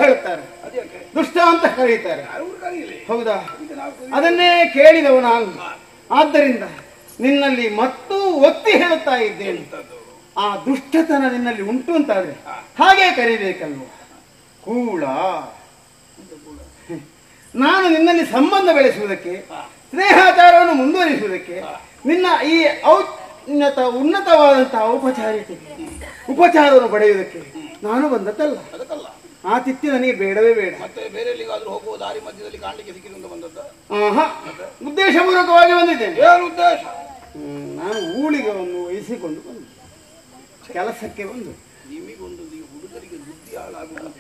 ಹೇಳ್ತಾರೆ, ದುಷ್ಟ ಅಂತ ಕರೀತಾರೆ. ಹೌದಾ? ಅದನ್ನೇ ಕೇಳಿದವ ನಾನು. ಆದ್ದರಿಂದ ನಿನ್ನಲ್ಲಿ ಮತ್ತೂ ಒತ್ತಿ ಹೇಳುತ್ತಾ ಇದ್ದೇನೆ, ಆ ದುಷ್ಟತನ ನಿನ್ನಲ್ಲಿ ಉಂಟು ಅಂತಾದ್ರೆ ಹಾಗೆ ಕರಿಬೇಕಲ್ವ? ಕೂಳ. ನಾನು ನಿನ್ನಲ್ಲಿ ಸಂಬಂಧ ಬೆಳೆಸುವುದಕ್ಕೆ, ಸ್ನೇಹಾಚಾರವನ್ನು ಮುಂದುವರಿಸುವುದಕ್ಕೆ, ನಿನ್ನ ಈ ಉನ್ನತವಾದಂತಹ ಉಪಚಾರವನ್ನು ಪಡೆಯುವುದಕ್ಕೆ ನಾನು ಬಂದದ್ದಲ್ಲ. ಆತಿಥ್ಯ ನನಗೆ ಬೇಡವೇ ಬೇಡ. ಮತ್ತೆ ಬೇರೆ ಎಲ್ಲಿಗಾದ್ರೂ ಹೋಗುವ ದಾರಿ ಮಧ್ಯದಲ್ಲಿ ಕಾಣಲಿಕ್ಕೆ ಸಿಕ್ಕಿದಂತ ಬಂದದ್ದ? ಉದ್ದೇಶಪೂರ್ವಕವಾಗಿ ಬಂದಿದ್ದೇನೆ. ಏನು ಉದ್ದೇಶ? ನಾನು ಊಳಿಗೆ ಒಂದು ವಹಿಸಿಕೊಂಡು ಬಂದು ಕೆಲಸಕ್ಕೆ ಬಂದು. ನಿಮಗೊಂದು ಹುಡುಗರಿಗೆ ಬುದ್ಧಿ ಹಾಳಾಗುವುದು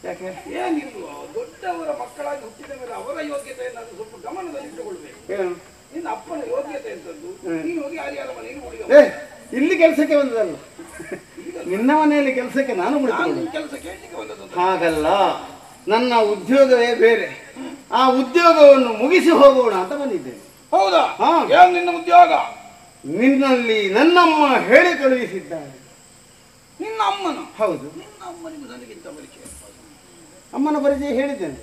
ಯಾಕೆ? ಏನಿಲ್ವ, ದೊಡ್ಡವರ ಮಕ್ಕಳಾಗಿ ಹುಟ್ಟಿದ ಮೇಲೆ ಅವರ ಯೋಗ್ಯತೆಯನ್ನು ಸ್ವಲ್ಪ ಗಮನದಲ್ಲಿಟ್ಟುಕೊಳ್ಬೇಕು. ಏನು ನಿನ್ನ ಅಪ್ಪನ ಯೋಗ್ಯತೆ ಅಂತದ್ದು ನೀನು ಹೋಗಿ ಯಾರ್ಯಾರ ಮನೆಗೆ ಹುಡುಗ ಇಲ್ಲಿ ಕೆಲಸಕ್ಕೆ ಬಂದದಲ್ಲ, ನಿನ್ನ ಮನೆಯಲ್ಲಿ ಕೆಲಸಕ್ಕೆ ನಾನು ಕೆಲಸ ಕೇಳಲಿಕ್ಕೆ ಬಂದದ್ದು. ಹಾಗಲ್ಲ, ನನ್ನ ಉದ್ಯೋಗವೇ ಬೇರೆ. ಆ ಉದ್ಯೋಗವನ್ನು ಮುಗಿಸಿ ಹೋಗೋಣ ಅಂತ ಬಂದಿದ್ದೇನೆ. ಹೌದಾ? ಏನು ನಿನ್ನ ಉದ್ಯೋಗ? ನಿನ್ನಲ್ಲಿ ನನ್ನಮ್ಮ ಹೇಳಿ ಕಳುಹಿಸಿದ್ದಾಳೆ. ನಿನ್ನ ಅಮ್ಮನ? ಹೌದು. ನಿನ್ನ ಅಮ್ಮನಿಗೂ ನನಗಿಂತ ಪರಿಚಯ? ಅಮ್ಮನ ಪರಿಚಯ ಹೇಳಿದ್ದೇನೆ.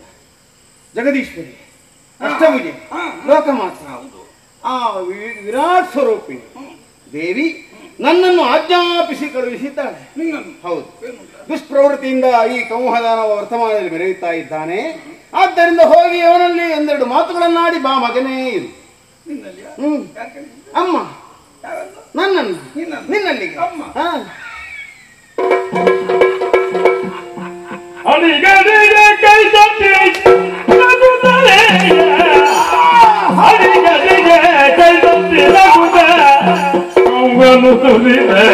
ಜಗದೀಶ್ವರಿ, ಅಷ್ಟಭುಜೆ, ಲೋಕಮಾತೆ, ಆ ವಿರಾಟ್ ಸ್ವರೂಪಿಣಿ ದೇವಿ ನನ್ನನ್ನು ಆಜ್ಞಾಪಿಸಿ ಕಳುಹಿಸಿದ್ದಾಳೆ. ಹೌದು. ದುಷ್ಪ್ರವೃತ್ತಿಯಿಂದ ಈ ಕೌಹದಾನವ ವರ್ತಮಾನದಲ್ಲಿ ಮೆರೆಯುತ್ತಾ ಇದ್ದಾನೆ. ಆದ್ದರಿಂದ ಹೋಗಿ ಅವನಲ್ಲಿ ಒಂದೆರಡು ಮಾತುಗಳನ್ನಾಡಿ ಬಾ ಮಗನೇ ಇದು. ಅಮ್ಮ ನನ್ನನ್ನು ನಿನ್ನಲ್ಲಿಗೆ ಅಡಿಗಡಿಗೆ ಕೈ ತಟ್ಟಿ ನಗುತ್ತಲೇ, ಅಡಿಗಡಿಗೆ ಕೈ ತಟ್ಟಿ ನಗುತ್ತ ಕೌವನ್ನು ತುಳಿದೆ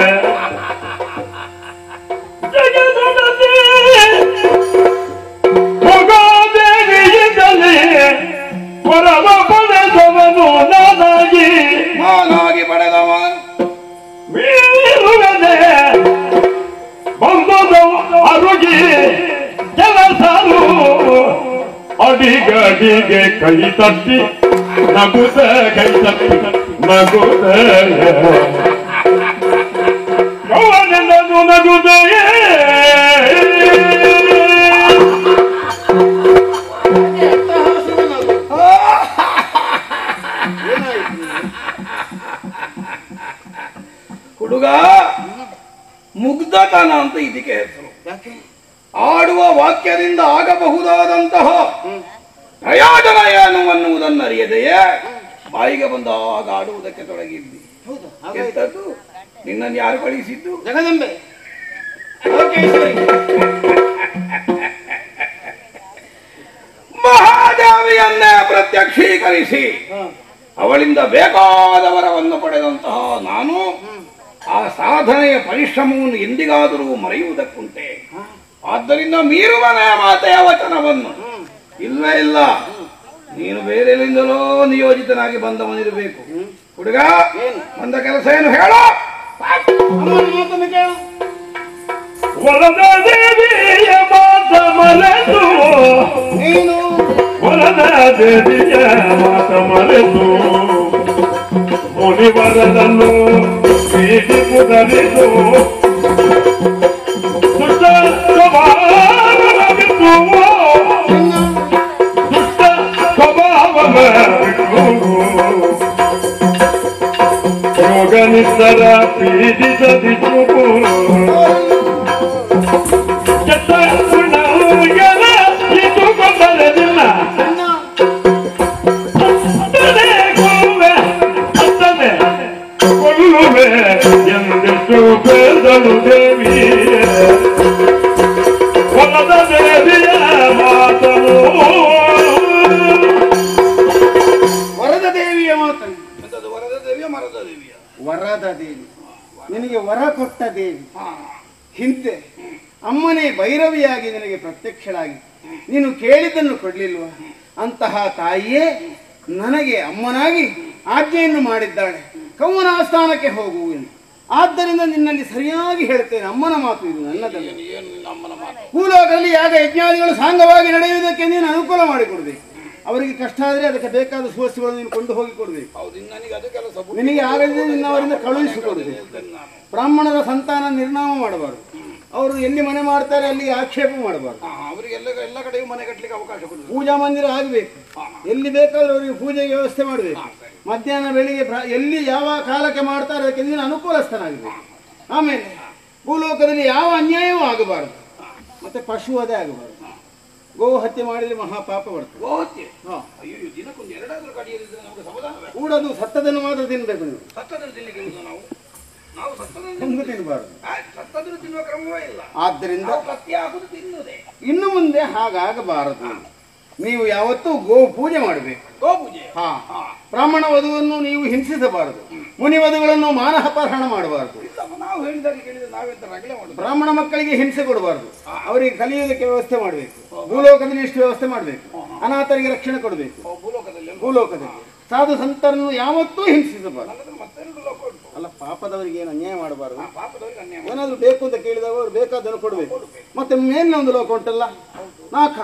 ಜಗದೊಡನೆ ಭೋಗಾದೇವಿಯಿಂದಲೇ ವರವ ಪಡೆದವನು ನಾನಾಗಿ ಪಡೆದವ ವೀರುಗನೆ ಬಂದದ ಅರುಗಿ ಕೆಲಸರು ಅಡಿಗಡಿಗೆ ಕೈ ತಟ್ಟಿ ನಗುತ್ತ ಕೈ ತಟ್ಟಿ ನಗುತ್ತ ಗೌವನೆಂದನು ನಗುದೆಯೇ ಹುಡುಗ. ಮುಗ್ಧತನ ಅಂತ ಇದಕ್ಕೆ ಹೆಸರು. ಆಡುವ ವಾಕ್ಯದಿಂದ ಆಗಬಹುದಾದಂತಹ ಪ್ರಯೋಜನ ಏನು ಅನ್ನುವುದನ್ನು ಅರಿಯದೆಯೇ ಬಾಯಿಗೆ ಬಂದಾಗ ಆಡುವುದಕ್ಕೆ ತೊಡಗಿದ್ದಿ. ಎಂತದ್ದು? ನಿನ್ನನ್ನು ಯಾರು ಕಳಿಸಿದ್ದು? ಜಗದಂಬೆ. ಮಹಾದೇವಿಯನ್ನೇ ಪ್ರತ್ಯಕ್ಷೀಕರಿಸಿ ಅವಳಿಂದ ಬೇಕಾದ ವರವನ್ನು ಪಡೆದಂತಹ ನಾನು ಆ ಸಾಧನೆಯ ಪರಿಶ್ರಮವನ್ನು ಎಂದಿಗಾದರೂ ಮರೆಯುವುದಕ್ಕುಂಟೆ. ಆದ್ದರಿಂದ ಮೀರುವನೇ ಮಾತೆಯ ವಚನವನ್ನು ಇಲ್ಲವೇ ಇಲ್ಲ. ನೀನು ಬೇರೆಲ್ಲಿಂದಲೋ ನಿಯೋಜಿತನಾಗಿ ಬಂದವನಿರಬೇಕು. ಹುಡುಗ, ಬಂದ ಕೆಲಸ ಏನು ಹೇಳೋ? ವರದ ದೇವಿಯ ಮಾತ ಮರೆತು, ನೀನು ವರದ ದೇವಿಯ ಮಾತ ಮರೆತು ಮುನಿವರದನ್ನು ಪೀಡಿಸುವುದರಿತು ದುಷ್ಟ ಸ್ವಭಾವ ಬಿಟ್ಟು, ದುಷ್ಟ ಸ್ವಭಾವ ಬಿಟ್ಟು ಯೋಗನಿತ್ತರ ಪೀಡಿಸದಿತ್ತು ಕೆಟ್ಟ ಗುಣಗಳ ಇಟ್ಟುಕೊಂಡರದಿಲ್ಲ ಕೊಲ್ಲುವೆ ಎಂದಿಷ್ಟು ಬೇದಳು ದೇವಿ ಹೊಲದ ದೇವಿಯ ಮಾತನು. ವರದ ದೇವಿಯ ಮಾತನು. ವರದ ದೇವಿಯ ಮರದ ದೇವಿಯ? ವರದ ದೇವಿ, ನಿನಗೆ ವರ ಕೊಟ್ಟ ದೇವಿ. ಹಿಂದೆ ಅಮ್ಮನೇ ಭೈರವಿಯಾಗಿ ನಿನಗೆ ಪ್ರತ್ಯಕ್ಷಳಾಗಿ ನೀನು ಕೇಳಿದ್ದನ್ನು ಕೊಡ್ಲಿಲ್ವಾ? ಅಂತಹ ತಾಯಿಯೇ ನನಗೆ ಅಮ್ಮನಾಗಿ ಆಜ್ಞೆಯನ್ನು ಮಾಡಿದ್ದಾಳೆ, ಕೌವನ ಆಸ್ಥಾನಕ್ಕೆ ಹೋಗು ಎಂದು. ಆದ್ದರಿಂದ ನಿನ್ನಲ್ಲಿ ಸರಿಯಾಗಿ ಹೇಳ್ತೇನೆ, ಅಮ್ಮನ ಮಾತು ಇದು, ನನ್ನದಲ್ಲ. ಭೂಲೋಕದಲ್ಲಿ ಯಾಗ ಯಜ್ಞಾದಿಗಳು ಸಾಂಗವಾಗಿ ನಡೆಯುವುದಕ್ಕೆ ನೀನು ಅನುಕೂಲ ಮಾಡಿಕೊಡ್ಬೇಕು. ಅವರಿಗೆ ಕಷ್ಟ ಆದರೆ ಅದಕ್ಕೆ ಬೇಕಾದ ಸುವಸ್ತುಗಳನ್ನು ನೀನು ಕೊಂಡು ಹೋಗಿ ಕೊಡಬೇಕು. ನಿನಗೆ ಆಗದೆ ನಿನ್ನವರಿಂದ ಕಳುಹಿಸಿಕೊಡಬೇಕು. ಬ್ರಾಹ್ಮಣರ ಸಂತಾನ ನಿರ್ನಾಮ ಮಾಡಬಾರದು. ಅವರು ಎಲ್ಲಿ ಮನೆ ಮಾಡ್ತಾರೆ ಅಲ್ಲಿಗೆ ಆಕ್ಷೇಪ ಮಾಡಬಾರ್ದು. ಅವರಿಗೆ ಎಲ್ಲ ಕಡೆಯೂ ಮನೆ ಕಟ್ಟಲಿಕ್ಕೆ ಅವಕಾಶ ಕೊಡಬೇಕು. ಪೂಜಾ ಮಂದಿರ ಆಗಬೇಕು, ಎಲ್ಲಿ ಬೇಕಾದ್ರೂ ಅವರಿಗೆ ಪೂಜೆಗೆ ವ್ಯವಸ್ಥೆ ಮಾಡಬೇಕು. ಮಧ್ಯಾಹ್ನ ಬೆಳಿಗ್ಗೆ ಎಲ್ಲಿ ಯಾವ ಕಾಲಕ್ಕೆ ಮಾಡ್ತಾರೆ ಅದಕ್ಕೆ ನೀನು ಅನುಕೂಲಸ್ಥನಾಗಬೇಕು. ಆಮೇಲೆ ಭೂಲೋಕದಲ್ಲಿ ಯಾವ ಅನ್ಯಾಯವೂ ಆಗಬಾರದು, ಮತ್ತೆ ಪಶುವದೇ ಆಗಬಾರದು. ಗೋವು ಹತ್ಯೆ ಮಾಡಿದ್ರೆ ಮಹಾಪಾಪ ಬರ್ತದೆ. ಗೋಹತ್ಯೆ ಅಯ್ಯೋ, ದಿನಕ್ಕೊಂದು ಎರಡಾದ್ರೂ ಕಡಿಯಲಿದ್ರೆ ನಮಗೆ ಸಮಾಧಾನ. ಕೂಡದು ಸತ್ತದನ್ನು ಮಾತ್ರ ತಿನ್ಬೇಕು. ನೀವು ಸತ್ತದನ್ನು ತಿನ್ಲಿಕ್ಕೆ ನಾವು ಒಂದು ತಿನ್ನಬಾರದು. ಸತ್ತದನ್ನು ತಿನ್ನುವ ಕ್ರಮವೇ ಇಲ್ಲ. ಆದ್ದರಿಂದ ಕತ್ತಿ ಹಾಕುದು ತಿನ್ನುವುದೇ. ಇನ್ನು ಮುಂದೆ ಹಾಗಾಗಬಾರದು. ನೀವು ಯಾವತ್ತೂ ಗೋ ಪೂಜೆ ಮಾಡಬೇಕು. ಗೋಪೂಜೆ. ಬ್ರಾಹ್ಮಣ ವಧುವನ್ನು ನೀವು ಹಿಂಸಿಸಬಾರದು, ಮುನಿ ವಧುಗಳನ್ನು ಮಾನಹಪಹರಣ ಮಾಡಬಾರದು. ನಾವು ಹೇಳಿದಾಗ ಕೇಳಿದ್ರೆ ನಾವೆಂತ ರಗಳೆ ಮಾಡುದು. ಬ್ರಾಹ್ಮಣ ಮಕ್ಕಳಿಗೆ ಹಿಂಸೆ ಕೊಡಬಾರದು, ಅವರಿಗೆ ಕಲಿಯುವುದಕ್ಕೆ ವ್ಯವಸ್ಥೆ ಮಾಡಬೇಕು. ಭೂಲೋಕದಲ್ಲಿ ಇಷ್ಟು ವ್ಯವಸ್ಥೆ ಮಾಡಬೇಕು. ಅನಾಥರಿಗೆ ರಕ್ಷಣೆ ಕೊಡಬೇಕು. ಭೂಲೋಕದಲ್ಲಿ ಸಾಧು ಸಂತರನ್ನು ಯಾವತ್ತೂ ಹಿಂಸಿಸಬಾರದು. ಅಲ್ಲ, ಪಾಪದವರಿಗೆ ಏನು ಅನ್ಯಾಯ ಮಾಡಬಾರದು. ಏನಾದ್ರು ಬೇಕು ಅಂತ ಕೇಳಿದಾಗ ಅವ್ರು ಬೇಕಾದನ್ನು ಕೊಡಬೇಕು. ಮತ್ತೆ ಮೇಲಿನ ಒಂದು ಲೋಕ ಉಂಟಲ್ಲ, ನಾಲ್ಕ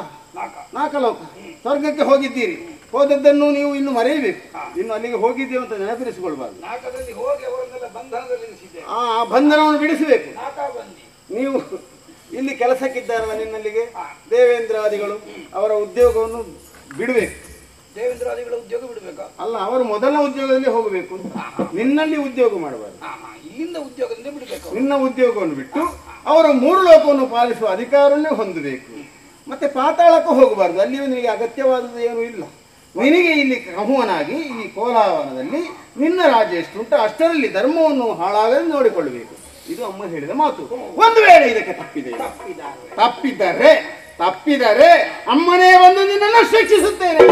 ಲೋಕ, ಸ್ವರ್ಗಕ್ಕೆ ಹೋಗಿದ್ದೀರಿ, ಹೋದದ್ದನ್ನು ನೀವು ಇನ್ನು ಮರೆಯಬೇಕು. ಇನ್ನು ಅಲ್ಲಿಗೆ ಹೋಗಿದ್ದೀವಿ ಅಂತ ನೆನಪಿರಿಸಿಕೊಳ್ಬಾರ್ದು. ಆ ಬಂಧನವನ್ನು ಬಿಡಿಸಬೇಕು. ನೀವು ಇಲ್ಲಿ ಕೆಲಸಕ್ಕಿದ್ದಾರಲ್ಲ, ನಿನ್ನಲ್ಲಿಗೆ ದೇವೇಂದ್ರಾದಿಗಳು ಅವರ ಉದ್ಯೋಗವನ್ನು ಬಿಡಬೇಕು. ದೇವೇಂದ್ರಾದಿಗಳ ಉದ್ಯೋಗ ಬಿಡಬೇಕಾ? ಅಲ್ಲ, ಅವರು ಮೊದಲ ಉದ್ಯೋಗದಲ್ಲಿ ಹೋಗಬೇಕು. ನಿನ್ನಲ್ಲಿ ಉದ್ಯೋಗ ಮಾಡಬಾರ್ದು. ಇಲ್ಲಿಂದ ಉದ್ಯೋಗದಿಂದ ಬಿಡಬೇಕು. ನಿನ್ನ ಉದ್ಯೋಗವನ್ನು ಬಿಟ್ಟು ಅವರ 3 ಲೋಕವನ್ನು ಪಾಲಿಸುವ ಅಧಿಕಾರವನ್ನೇ ಹೊಂದಬೇಕು. ಮತ್ತೆ ಪಾತಾಳಕ್ಕೂ ಹೋಗಬಾರ್ದು. ಅಲ್ಲಿಯೂ ನಿನಗೆ ಅಗತ್ಯವಾದದ್ದು ಏನೂ ಇಲ್ಲ. ನಿನಗೆ ಇಲ್ಲಿ ಕ್ರಮವನಾಗಿ ಈ ಕೋಲಾವನದಲ್ಲಿ ನಿನ್ನ ರಾಜ್ಯ ಎಷ್ಟುಂಟು ಅಷ್ಟರಲ್ಲಿ ಧರ್ಮವನ್ನು ಹಾಳಾಗದೆ ನೋಡಿಕೊಳ್ಳಬೇಕು. ಇದು ಅಮ್ಮ ಹೇಳಿದ ಮಾತು. ಒಂದು ವೇಳೆ ಇದಕ್ಕೆ ತಪ್ಪಿದರೆ ಅಮ್ಮನೇ ಬಂದು ನಿನ್ನನ್ನು ಶಿಕ್ಷಿಸುತ್ತೇನೆ.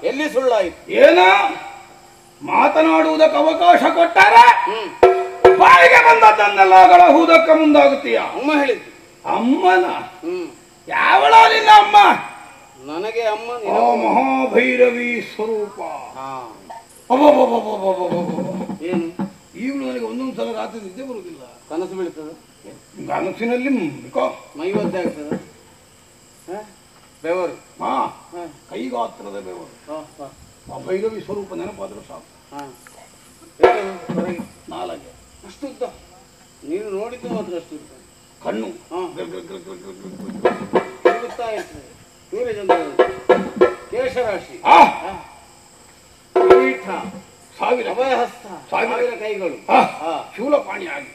ಎಲ್ಲಿ ಸುಳ್ಳಾಯಿತು? ಏನ ಮಾತನಾಡುವುದಕ್ಕೆ ಅವಕಾಶ ಕೊಟ್ಟಾರೆ ಬಾಯಿಗೆ ಬಂದದ್ದನ್ನೆಲ್ಲ ಹೂದಕ್ಕೆ ಮುಂದಾಗುತ್ತೀಯ. ಅಮ್ಮ ಹೇಳಿದ್ದು. ಅಮ್ಮನ ಯಾವಳ ನಿನ್ನ ಅಮ್ಮ? ನನಗೆ ಅಮ್ಮ ಮಹಾಭೈರವಿ ಸ್ವರೂಪ. ಏನು ಈಗಲೂ ನನಗೆ ಒಂದೊಂದು ಸಲ ರಾತ್ರಿ ನಿದ್ದೆ ಬರುವುದಿಲ್ಲ. ಕನಸು ಬೀಳ್ತದ? ಕನಸಿನಲ್ಲಿ ಮೈ ಒದ್ದೆ ಆಗ್ತದ, ಬೆವರು, ಕೈಗಾತ್ರದ ಬೆವರು. ಆ ಭೈರವಿ ಸ್ವರೂಪ ನೆನಪಾದ್ರೂ ಸಾಕು. ನಾಲಗೆ ಅಷ್ಟುದ್ದ. ನೀನು ನೋಡಿದ್ದು ಮಾತ್ರ ಅಷ್ಟುದ್ದ. ಕಣ್ಣು ತಿರುಗುತ್ತಾ ಇರ್ತದೆ. ಸೂರ್ಯಚಂದ್ರ, ಕೇಶರಾಶಿ, ಪೀಠ, ಸಾವಿರ ಅಭಯಹಸ್ತ, ಸಾವಿರ ಕೈಗಳು, ಶೂಲಪಾಣಿಯಾಗಿ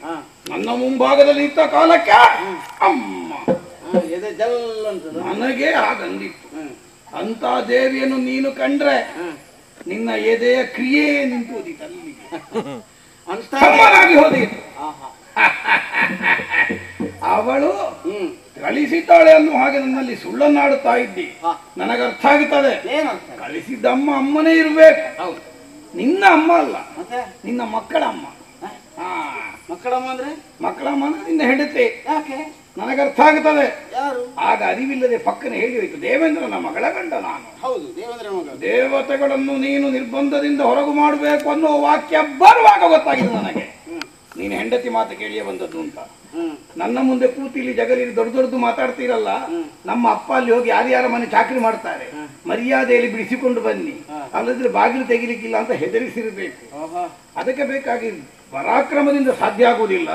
ನನ್ನ ಮುಂಭಾಗದಲ್ಲಿ ಇದ್ದ ಕಾಲಕ್ಕೆ ಅಮ್ಮ ಎದೆ ಜಲ್ ಅಂತದ. ನನಗೆ ಹಾಗಂದಿತ್ತು. ಅಂತ ದೇವಿಯನ್ನು ನೀನು ಕಂಡ್ರೆ ನಿನ್ನ ಎದೆಯ ಕ್ರಿಯೆ ನಿಂತು ಹೋದಿತ್ತು, ಅಲ್ಲಿಗೆ ಅನುಷ್ಠಾನವಾಗಿ ಹೋದಿತ್ತು. ಅವಳು ಕಳಿಸಿದ್ದಾಳೆ ಅನ್ನೋ ಹಾಗೆ ನನ್ನಲ್ಲಿ ಸುಳ್ಳನ್ನಾಡುತ್ತಾ ಇದ್ದಿ. ನನಗರ್ಥ ಆಗುತ್ತದೆ. ಕಳಿಸಿದ್ದಮ್ಮ ಅಮ್ಮನೇ ಇರ್ಬೇಕು. ನಿನ್ನ ಅಮ್ಮ ಅಲ್ಲ, ನಿನ್ನ ಮಕ್ಕಳ ಅಮ್ಮ. ಮಕ್ಕಳಮ್ಮ ಅಂದ್ರೆ ನಿನ್ನ ಹೆಂಡತಿ. ಯಾಕೆ? ನನಗರ್ಥ ಆಗುತ್ತದೆ. ಯಾರು? ಆಗ ಅರಿವಿಲ್ಲದೆ ಪಕ್ಕನೆ ಹೇಳಿ ಹೋಯ್ತು, ದೇವೇಂದ್ರನ ಮಗಳ ಗಂಡ ನಾನು. ಹೌದು, ದೇವೇಂದ್ರನ ಮಗ. ದೇವತೆಗಳನ್ನು ನೀನು ನಿರ್ಬಂಧದಿಂದ ಹೊರಗು ಮಾಡಬೇಕು ಅನ್ನೋ ವಾಕ್ಯ ಬರುವಾಗ ಗೊತ್ತಾಗಿದೆ ನನಗೆ ನೀನು ಹೆಂಡತಿ ಮಾತು ಕೇಳಿಯೇ ಬಂದದ್ದು ಅಂತ. ನನ್ನ ಮುಂದೆ ಕೂತಿ ಇಲ್ಲಿ ಜಗಲಿ ದೊಡ್ಡದು ಮಾತಾಡ್ತೀರಲ್ಲ, ನಮ್ಮ ಅಪ್ಪ ಅಲ್ಲಿ ಹೋಗಿ ಯಾರ್ಯಾರ ಮನೆ ಚಾಕರಿ ಮಾಡ್ತಾರೆ, ಮರ್ಯಾದೆಯಲ್ಲಿ ಬಿಡಿಸಿಕೊಂಡು ಬನ್ನಿ, ಅಲ್ಲದ್ರೆ ಬಾಗಿಲು ತೆಗಿಲಿಕ್ಕಿಲ್ಲ ಅಂತ ಹೆದರಿಸಿರ್ಬೇಕು. ಅದಕ್ಕೆ ಬೇಕಾಗಿ ಪರಾಕ್ರಮದಿಂದ ಸಾಧ್ಯ ಆಗುವುದಿಲ್ಲ.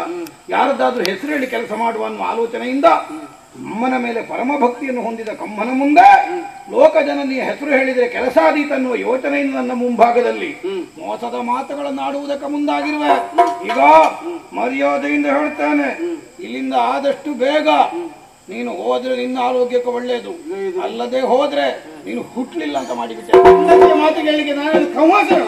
ಯಾರದ್ದಾದ್ರೂ ಹೆಸರು ಹೇಳಿ ಕೆಲಸ ಮಾಡುವ ಅನ್ನೋ ಆಲೋಚನೆಯಿಂದ ಅಮ್ಮನ ಮೇಲೆ ಪರಮ ಭಕ್ತಿಯನ್ನು ಹೊಂದಿದ ಕಮ್ಮನ ಮುಂದೆ ಲೋಕ ಜನನಿಯ ಹೆಸರು ಹೇಳಿದರೆ ಕೆಲಸ ಆದೀತನ್ನುವ ಯೋಚನೆಯಿಂದ ನನ್ನ ಮುಂಭಾಗದಲ್ಲಿ ಮೋಸದ ಮಾತುಗಳನ್ನು ಆಡುವುದಕ್ಕೆ ಮುಂದಾಗಿರುವೆ. ಈಗ ಮರ್ಯಾದೆಯಿಂದ ಹೇಳ್ತೇನೆ, ಇಲ್ಲಿಂದ ಆದಷ್ಟು ಬೇಗ ನೀನು ಹೋದ್ರೆ ನಿನ್ನ ಆರೋಗ್ಯಕ್ಕೆ ಒಳ್ಳೆಯದು, ಅಲ್ಲದೆ ಹೋದ್ರೆ ನೀನು ಹುಟ್ಲಿಲ್ಲ ಅಂತ ಮಾಡಿಬಿಟ್ಟೆ. ಹೆಂಡತಿಯ ಮಾತು ಕೇಳಲಿಕ್ಕೆ ನಾನು ಕಮಾಸಣ.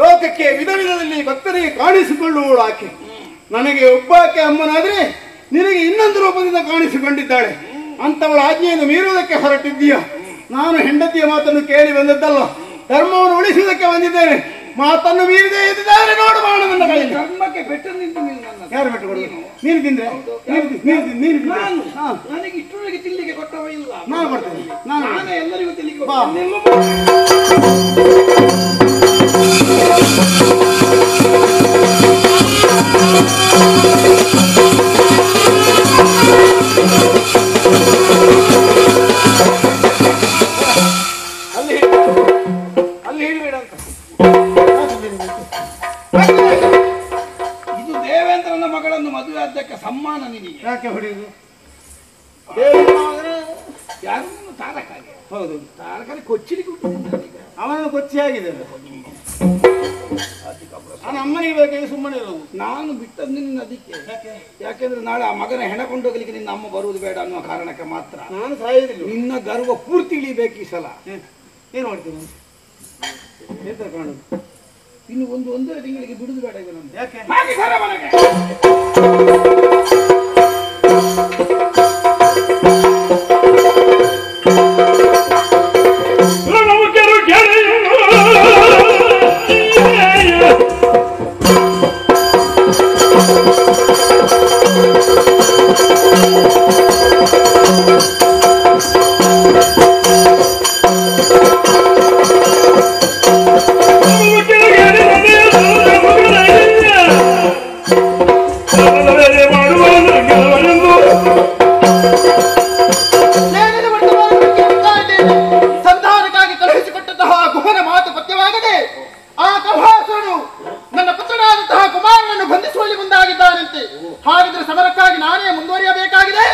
ಲೋಕಕ್ಕೆ ವಿಧ ವಿಧದಲ್ಲಿ ಭಕ್ತರಿಗೆ ಕಾಣಿಸಿಕೊಳ್ಳುವಳು ಆಕೆ. ನನಗೆ ಒಬ್ಬಾಕೆ ಅಮ್ಮನಾದ್ರೆ ನಿನಗೆ ಇನ್ನೊಂದು ರೂಪದಿಂದ ಕಾಣಿಸಿಕೊಂಡಿದ್ದಾಳೆ. ಅಂತವಳ ಆಜ್ಞೆಯನ್ನು ಮೀರುವುದಕ್ಕೆ ಹೊರಟಿದ್ದೀಯ. ನಾನು ಹೆಂಡತಿಯ ಮಾತನ್ನು ಕೇಳಿ ಬಂದದ್ದಲ್ಲ, ಧರ್ಮವನ್ನು ಉಳಿಸುವುದಕ್ಕೆ ಬಂದಿದ್ದೇನೆ. ಮಾತನ್ನು ಮೀರದೆ ಇದ್ದಿದ್ದಾರೆ ನೋಡು ಬಾಣ ನನ್ನ ಕೈಯಲ್ಲಿ. ಧರ್ಮಕ್ಕೆ ಬೆಟ್ಟು ನಿಂತು ಯಾರು ಬೆಟ್ಟು ಕೊಡುವುದು? ನೀನು ತಿಂದ್ರೆ ನನಗೆ ಇಷ್ಟರೊಳಗೆ ತಿಲ್ಲಿಗೆ ಕೊಟ್ಟವ ಇಲ್ಲ. ನಾನು ಕೊಡ್ತೇನೆ. ನಾನೇ ಎಲ್ಲರಿಗೂ ತಿಲ್ಲಿಗೆ ಅಲ್ಲಿ ಹೇಳ್ಬೇಡ ಅಂತ. ಇದು ದೇವೇಂದ್ರನ ಮಗಳನ್ನು ಮದುವೆ ಆದ್ದಕ್ಕೆ ಸಮ್ಮಾನ ನಿನಗೆ. ಯಾಕೆ ಹೊಡೆಯುವುದು? ಯಾರು ತಾರಕಾಗೆ? ಹೌದು, ತಾರಕಾಗೆ ಕೊಚ್ಚಿಲಿಕ್ಕೆ ಅವನನ್ನು ಕೊಚ್ಚಿ ಆಗಿದೆ. ನಾನು ಅಮ್ಮನಿಗೆ ಬೇಕಾಗಿ ಸುಮ್ಮನೆ ಇರೋದು. ನಾನು ಬಿಟ್ಟದ್ದು ನಿನ್ನ ಅದಕ್ಕೆ. ಯಾಕೆಂದ್ರೆ ನಾಳೆ ಆ ಮಗನ ಹೆಣ ಕೊಂಡೋಗ್ಲಿಕ್ಕೆ ನಿನ್ನ ಅಮ್ಮ ಬರುವುದು ಬೇಡ ಅನ್ನುವ ಕಾರಣಕ್ಕೆ ಮಾತ್ರ. ನಾನು ಸಾಯೋದಿಲ್ಲ. ನಿನ್ನ ಗರ್ವ ಪೂರ್ತಿ ಇಳಿಬೇಕು ಈ ಸಲ. ಏನು ಮಾಡ್ತೀನಿ ಎಂತ ಕಾಣುದು? ಇನ್ನು ಒಂದೂವರೆ ತಿಂಗಳಿಗೆ ಬಿಡುದು ಬೇಡ ಈಗ ನಮ್ಗೆ. ಯಾಕೆ? ಹಾಗೆ ಸರ ಮನೆಗೆ. ಸಂಧಾನಕ್ಕಾಗಿ ಕಳುಹಿಸಿಕೊಟ್ಟಂತಹ ಗುಹನ ಮಾತು ಪಥ್ಯವಾಗದೆ ಆ ಕಭಾಸುರನು ನನ್ನ ಪುತ್ರನಾದಂತಹ ಕುಮಾರನನ್ನು ಬಂಧಿಸುವಲ್ಲಿ ಮುಂದಾಗಿದ್ದಾನಂತೆ. ಹಾಗಿದ್ರೆ ಸಮರಕ್ಕಾಗಿ ನಾನೇ ಮುಂದುವರಿಯಬೇಕಾಗಿದೆ.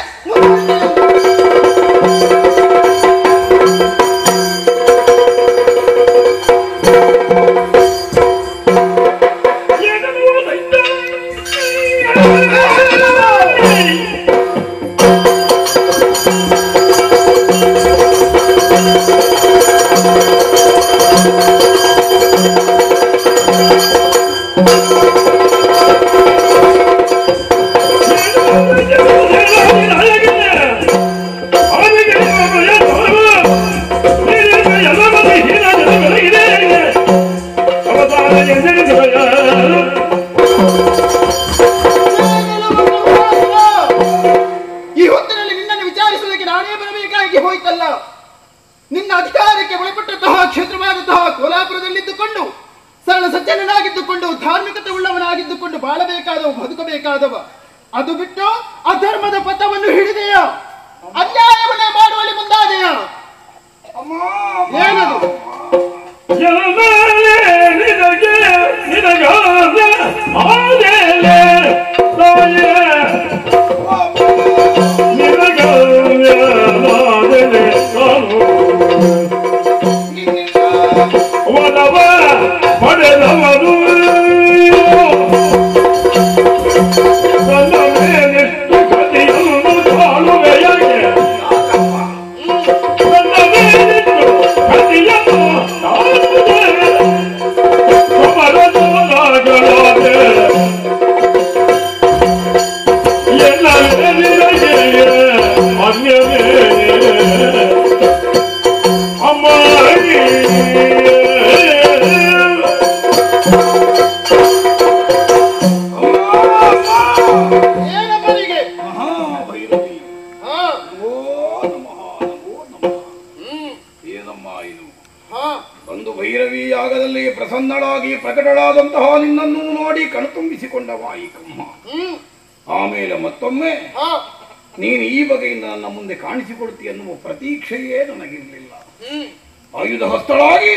ಈ ಹೊತ್ತಿನಲ್ಲಿ ನಿನ್ನನ್ನು ವಿಚಾರಿಸುವುದಕ್ಕೆ ನಾನೇ ಬರಬೇಕಾಗಿ ಹೋಯ್ತಲ್ಲ. ನಿನ್ನ ಅಧಿಕಾರಕ್ಕೆ ಒಳಪಟ್ಟಂತಹ ಕ್ಷೇತ್ರವಾದಂತಹ ಕೋಲಾಪುರದಲ್ಲಿದ್ದುಕೊಂಡು ಸರಳ ಸಜ್ಜನನಾಗಿದ್ದುಕೊಂಡು ಧಾರ್ಮಿಕತೆ ಉಳ್ಳವನಾಗಿದ್ದುಕೊಂಡು ಬಾಳಬೇಕಾದವ, ಬದುಕಬೇಕಾದವ. ಅದು ಬಿಟ್ಟು ಅಧರ್ಮದ ಪಥವನ್ನು ಹಿಡಿದೆಯ, ಅನ್ಯಾಯವನ್ನೇ ಮಾಡುವಲ್ಲಿ ಮುಂದಾದೆಯ. ಏನದು? ಪಡೆದವರು ಪ್ರಸನ್ನಳಾಗಿ ಪ್ರಕಟಳಾದಂತಹ ನಿನ್ನನ್ನು ನೋಡಿ ಕಣ್ತುಂಬಿಸಿಕೊಂಡವ ಈ ಕಮ್ಮ. ಆಮೇಲೆ ಮತ್ತೊಮ್ಮೆ ನೀನು ಈ ಬಗೆಯಿಂದ ನನ್ನ ಮುಂದೆ ಕಾಣಿಸಿಕೊಡ್ತಿ ಅನ್ನುವ ಪ್ರತೀಕ್ಷೆಯೇ ನನಗಿರಲಿಲ್ಲ. ಆಯುಧ ಹಸ್ತಳಾಗಿ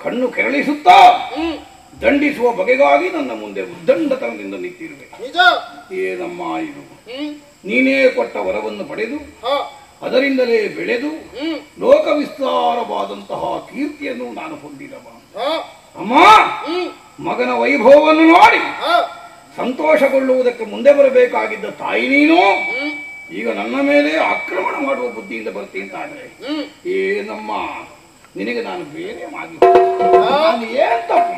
ಕಣ್ಣು ಕೆರಳಿಸುತ್ತಾ ದಂಡಿಸುವ ಬಗೆಗಾಗಿ ನನ್ನ ಮುಂದೆ ಉದ್ದಂಡತನದಿಂದ ನಿಂತಿರುವೆ. ಏನಮ್ಮ ಇದು? ನೀನೇ ಕೊಟ್ಟ ವರವನ್ನು ಪಡೆದು ಅದರಿಂದಲೇ ಬೆಳೆದು ಲೋಕ ವಿಸ್ತಾರವಾದಂತಹ ಕೀರ್ತಿಯನ್ನು ನಾನು ಹೊಂದಿದವ. ಅಮ್ಮ, ಮಗನ ವೈಭವವನ್ನು ನೋಡಿ ಸಂತೋಷಗೊಳ್ಳುವುದಕ್ಕೆ ಮುಂದೆ ಬರಬೇಕಾಗಿದ್ದ ತಾಯಿ ನೀನು ಈಗ ನನ್ನ ಮೇಲೆ ಆಕ್ರಮಣ ಮಾಡುವ ಬುದ್ಧಿಯಿಂದ ಬರ್ತೀನಿ ಅಂತಾದ್ರೆ ಏನಮ್ಮ, ನಿನಗೆ ನಾನು ಬೇರೆ ಮಾಡಿ ನಾನು ಏನ್ ತಪ್ಪು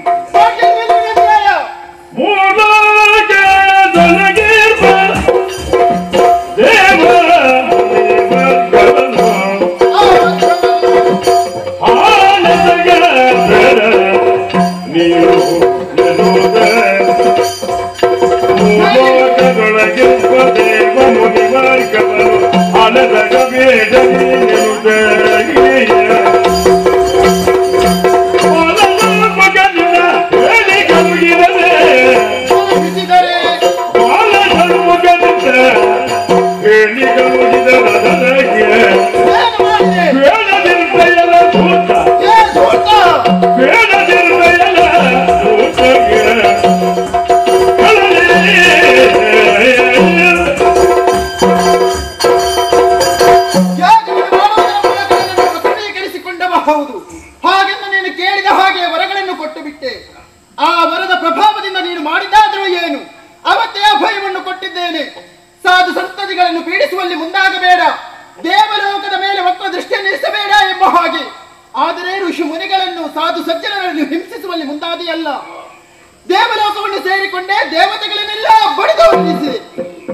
ದೇವಲೋಕವನ್ನು ಸೇರಿಕೊಂಡೇ ದೇವತೆಗಳನ್ನೆಲ್ಲ ಬಡಿದು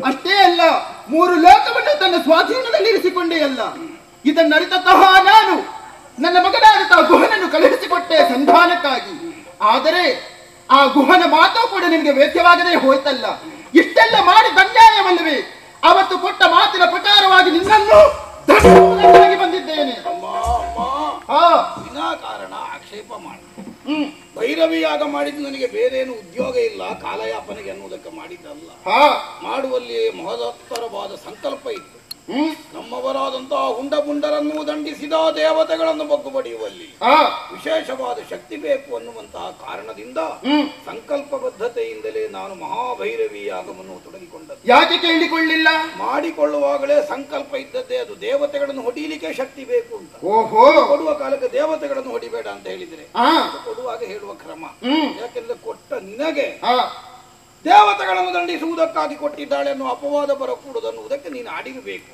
ಅಷ್ಟೇ ಅಲ್ಲ, 3 ಲೋಕವನ್ನು ತನ್ನ ಸ್ವಾಧೀನದಲ್ಲಿ ಇರಿಸಿಕೊಂಡೇ ಅಲ್ಲ. ಇದನ್ನರಿತಃ ನಾನು ನನ್ನ ಮಗನಾದಂತಹ ಗುಹನನ್ನು ಕಳುಹಿಸಿಕೊಟ್ಟೆ ಸಂಧಾನಕ್ಕಾಗಿ. ಆದರೆ ಆ ಗುಹನ ಮಾತು ಕೂಡ ನಿನಗೆ ವೇದ್ಯವಾಗದೆ ಹೋಯ್ತಲ್ಲ. ಇಷ್ಟೆಲ್ಲ ಮಾಡಿ ಅನ್ಯಾಯವಲ್ಲವೇ? ಅವತ್ತು ಕೊಟ್ಟ ಮಾತಿನ ಪ್ರಕಾರವಾಗಿ ನಿನ್ನನ್ನು ದಂಡಿಸುವುದಕ್ಕಾಗಿ ಬಂದಿದ್ದೇನೆ. ವಿನಾಕಾರಣ ಆಕ್ಷೇಪ ಮಾಡಿ ಭೈರವಿಯಾಗ ಮಾಡಿದ್ದು ನನಗೆ ಬೇರೇನು ಉದ್ಯೋಗ ಇಲ್ಲ, ಕಾಲಯಾಪನೆಗೆ ಅನ್ನುವುದಕ್ಕೆ ಮಾಡಿದ್ದಲ್ಲ. ಮಾಡುವಲ್ಲಿ ಮಹತ್ತರವಾದ ಸಂಕಲ್ಪ ಇತ್ತು. ನಮ್ಮವರಾದಂತಹ ಹುಂಡಬುಂಡರನ್ನು ದಂಡಿಸಿದ ದೇವತೆಗಳನ್ನು ಬಗ್ಗು ಬಡಿಯುವಲ್ಲಿ ವಿಶೇಷವಾದ ಶಕ್ತಿ ಬೇಕು ಅನ್ನುವಂತಹ ಕಾರಣದಿಂದ ಸಂಕಲ್ಪಬದ್ಧತೆಯಿಂದಲೇ ನಾನು ಮಹಾಭೈರವಿ ಯಾಗವನ್ನು ತೊಡಗಿಕೊಂಡದ್ದು. ಯಾಕೆ ಕೇಳಿಕೊಳ್ಳಿಲ್ಲ? ಮಾಡಿಕೊಳ್ಳುವಾಗಲೇ ಸಂಕಲ್ಪ ಇದ್ದದ್ದೇ ಅದು. ದೇವತೆಗಳನ್ನು ಹೊಡಿಲಿಕ್ಕೆ ಶಕ್ತಿ ಬೇಕು ಅಂತ. ಕೊಡುವ ಕಾಲಕ್ಕೆ ದೇವತೆಗಳನ್ನು ಹೊಡಿಬೇಡ ಅಂತ ಹೇಳಿದ್ರೆ ಕೊಡುವಾಗ ಹೇಳುವ ಕ್ರಮ. ಯಾಕೆಂದ್ರೆ ಕೊಟ್ಟ ನಿನಗೆ ದೇವತೆಗಳನ್ನು ದಂಡಿಸುವುದಕ್ಕಾಗಿ ಕೊಟ್ಟಿದ್ದಾಳೆ ಅನ್ನೋ ಅಪವಾದ ಬರಕೂಡದನ್ನುವುದಕ್ಕೆ ನೀನು ಆಡಿರಬೇಕು.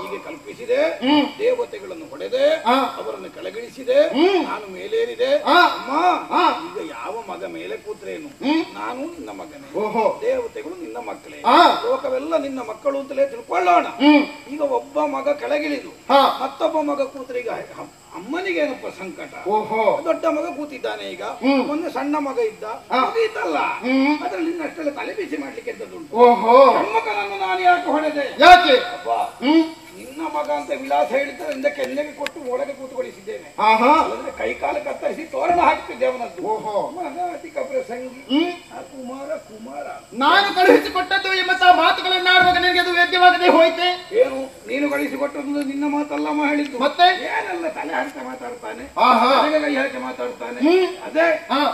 ಹೀಗೆ ಕಲ್ಪಿಸಿದೆ, ದೇವತೆಗಳನ್ನು ಹೊಡೆದೆ, ಅವರನ್ನು ಕೆಳಗಿಳಿಸಿದೆ, ನಾನು ಮೇಲೇರಿದೆ. ಅಮ್ಮ, ಈಗ ಯಾವ ಮಗ ಮೇಲೆ ಕೂತ್ರೇನು? ನಾನು ನಿನ್ನ ಮಗನೇ, ದೇವತೆಗಳು ನಿನ್ನ ಮಕ್ಕಳೇ, ಲೋಕವೆಲ್ಲ ನಿನ್ನ ಮಕ್ಕಳು ಅಂತಲೇ ತಿಳ್ಕೊಳ್ಳೋಣ. ಈಗ ಒಬ್ಬ ಮಗ ಕೆಳಗಿಳಿದು ಮತ್ತೊಬ್ಬ ಮಗ ಕೂತ್ರೆ ಈಗ ಅಮ್ಮನಿಗೇನಪ್ಪ ಸಂಕಟ? ದೊಡ್ಡ ಮಗ ಕೂತಿದ್ದಾನೆ. ಈಗ ಮೊನ್ನೆ ಸಣ್ಣ ಮಗ ಇದ್ದ, ಇದಲ್ಲ ಅದ್ರಲ್ಲಿ ನಿನ್ನಷ್ಟೆಲ್ಲ ತಲೆ ಬಿಸಿ ಮಾಡ್ಲಿಕ್ಕೆ ಎದ್ದದುಂಟು. ಹೆಣ್ಮಕ್ಕನನ್ನು ನಾನು ಯಾಕೆ ಹೊಡೆದೆ? ಯಾಕೆ ನಿನ್ನ ಮಗ ಅಂತ ವಿಳಾಸ ಹೇಳಿದ್ದರಿಂದ ಕೆನ್ನೆಗೆ ಕೊಟ್ಟು ಒಳಗೆ ಕೂತ್ಕೊಳಿಸಿದ್ದೇನೆ. ಅಂದ್ರೆ ಕೈ ಕಾಲ ಕತ್ತರಿಸಿ ತೋರಣ ಹಾಕ್ತಿದ್ದೆ ಅವನದ್ದು. ಅತಿಕ ಪ್ರಸಂಗಿ ಕುಮಾರ ಕುಮಾರ ನಾನು ಕಳುಹಿಸಿಕೊಟ್ಟದ್ದು ಎಂಬಂತಹ ಮಾತುಗಳನ್ನಾಡುವಾಗ ನನಗೆ ಅದು ವೇದ್ಯವಾಗದೆ ಹೋಯ್ತೆ. ಏನು ನೀನು ಕಳಿಸಿಕೊಟ್ಟದ್ದು ನಿನ್ನ ಮಾತಲ್ಲಮ್ಮ ಹೇಳಿದ್ದು? ಮತ್ತೆ ಏನೆಲ್ಲ ತಲೆ ಹಾಕಿ ಮಾತಾಡ್ತಾನೆ, ಕೈ ಹಾಕಿ ಮಾತಾಡ್ತಾನೆ. ಅದೇ